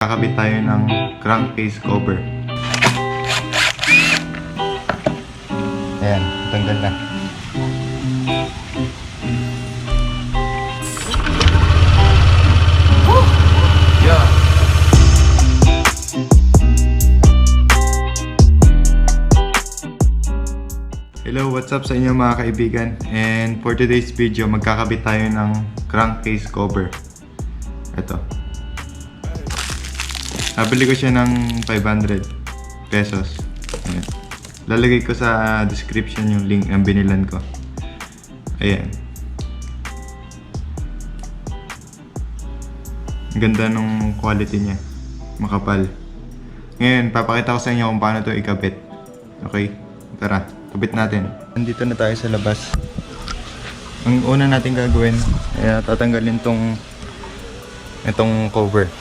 Kakabit tayo ng crankcase cover. Ayan, tanggal na. Yeah. Hello, what's up sa inyo mga kaibigan? And for today's video, magkakabit tayo ng crankcase cover. Ito. Nabili ko siya ng 500 pesos. Ayan. Lalagay ko sa description yung link ng binilan ko. Ayan. Ganda nung quality niya. Makapal. Ngayon, papakita ko sa inyo kung paano ito ikabit. Okay? Tara, kabit natin. Nandito na tayo sa labas. Ang una natin gagawin, ay tatanggalin itong cover.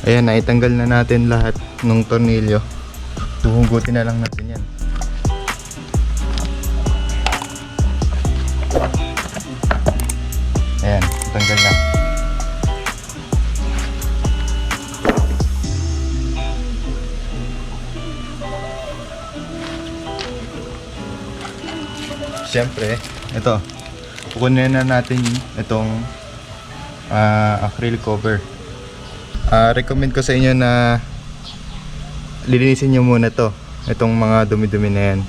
Ayan, naitanggal na natin lahat ng tornilyo. Huhugutin na lang natin yan. Ayan, tanggal na. Siyempre, ito. Kukunin na natin itong acrylic cover. Recommend ko sa inyo na linisin nyo muna itong mga dumi-dumi na yan.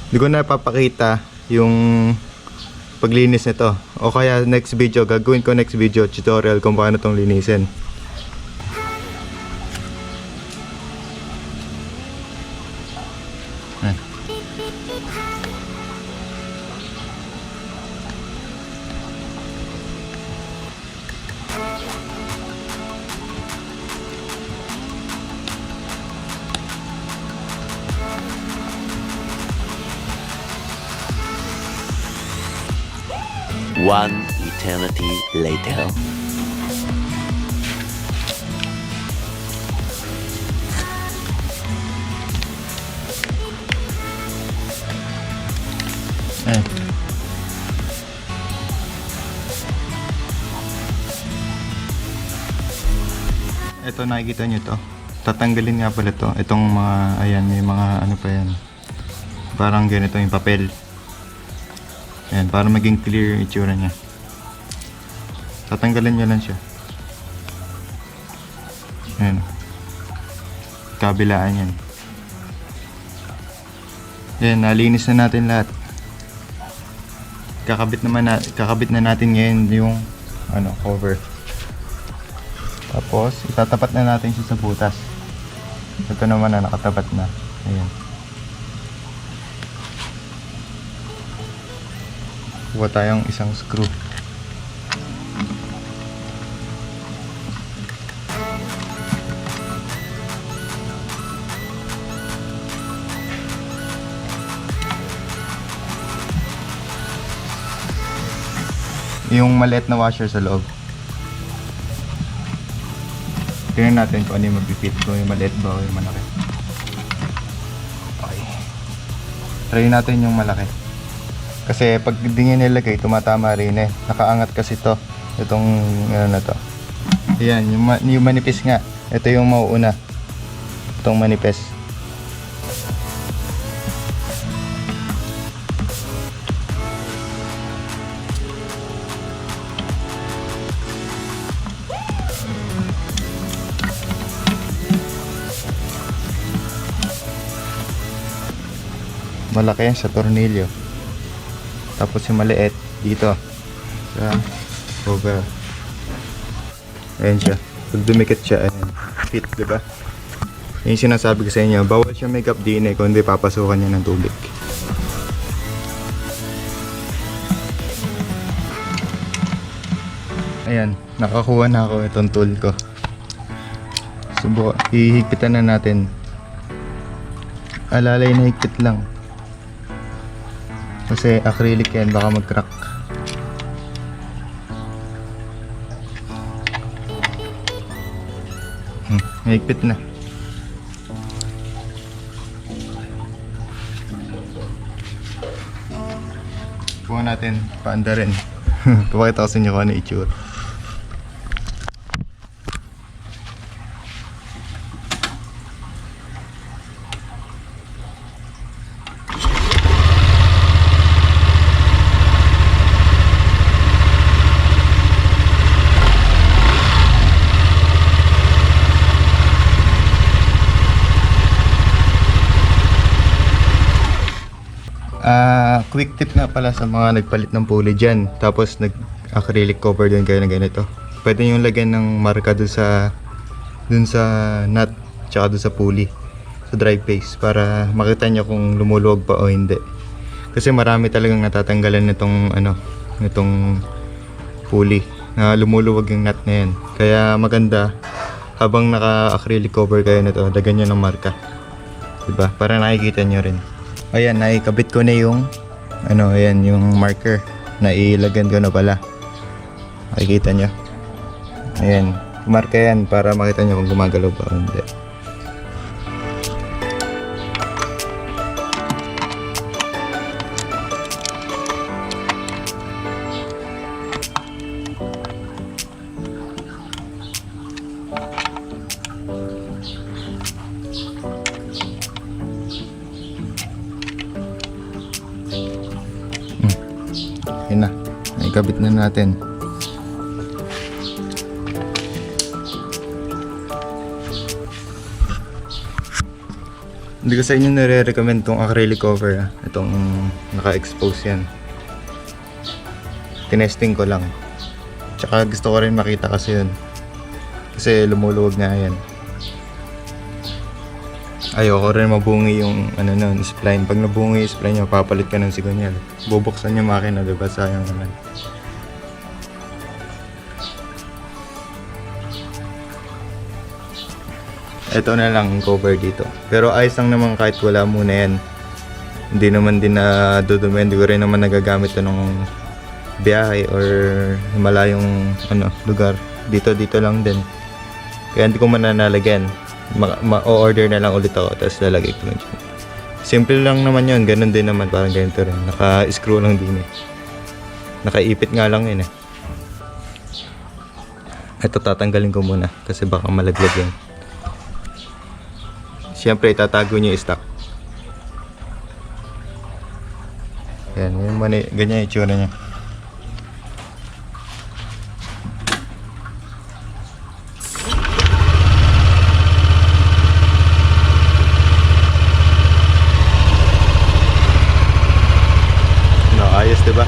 Hindi ko na papakita yung paglinis nito, o kaya next video, gagawin ko next video tutorial kung paano itong linisin. One eternity later. Ito, nakikita nyo to. Tatanggalin nga pala to. Itong mga, ayan, may mga ano pa yan. Parang ganito yung papel. Ayan, para maging clear yung itsura niya. Tatanggalin nyo lang siya. Ayan. Kabilaan yan. Ayan, nalinis na natin lahat. Kakabit na natin ngayon yung cover. Tapos, itatapat na natin siya sa butas. Ito naman na nakatapat na. Ayan. Kuha tayong isang screw. Yung maliit na washer sa loob. Tingnan natin kung ano yung mag-fit, kung yung maliit ba o yung malaki. Okay. Try natin yung malaki. Kasi pag di nyo nilagay, tumatama rin eh. Nakaangat kasi itong na to. Ayan, yung manipis nga. Ito yung mauuna. Itong manipis. malaki yan sa tornilyo. Tapos yung maliit dito sa cover. Ayan siya. Pag dumikit siya, ayan, fit, diba? Yung sinasabi ko sa inyo, bawal siya may gap din kundi papasukan niya ng tubig. Ayan, nakakuha na ako itong tool ko. Subukan, hihigpitan na natin. Alalay na higpit lang. Kasi acrylic yan, baka mag-crack. Higpit na. Kuha natin, paanda rin. Papakita ko sa inyo kung ano itsura. Quick tip nga pala sa mga nagpalit ng pulley dyan, tapos nag-acrylic cover din kayo na ganito. Pwede nyo lagyan ng marka dun sa nut tsaka dun sa pulley, sa drive face, para makita nyo kung lumuluwag pa o hindi. Kasi marami talagang natatanggalan nitong pulley na lumuluwag yung nut na yan. Kaya maganda habang naka-acrylic cover kayo nito, lagyan nyo ng marka, diba? Para nakikita nyo rin. Ayan, naikabit ko na yung ayan, yung marker. Nailagan ko na pala. Makikita nyo. Ayan, marka yan para makita nyo kung gumagalaw ba o hindi. Yun na, naikabit na natin. Hindi ko sa inyo nare-recommend tong acrylic cover. Itong naka-expose yan. Tinesting ko lang. Tsaka gusto ko rin makita kasi yun. Kasi lumuluwag nga yan. Ayoko rin mabungi yung spline. Pag nabungi yung spline nyo, papalit ka ng sigunyal. Bubuksan yung makina, diba? Sayang naman. Ito na lang yung cover dito. Pero ayos lang naman kahit wala muna yan. Hindi naman din na dudumi. Hindi ko rin naman nagagamit ito nung biyahe or malayong lugar. Dito lang din. Kaya hindi ko mananalagyan. Ma-order na lang ulit ako, tapos lalagay ko lang dyan. Simple lang naman yun, ganun din naman, parang ganito rin. Naka-screw lang din eh. Nakaipit nga lang yun eh. Ito tatanggalin ko muna kasi baka malaglag yan. Siyempre itatago nyo yung stock. Yan, ganyan yung itsura nya. Ayos, diba?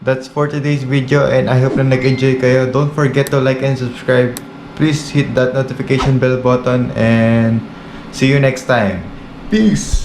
That's for today's video and I hope na nag-enjoy kayo. Don't forget to like and subscribe. Please hit that notification bell button and see you next time. Peace!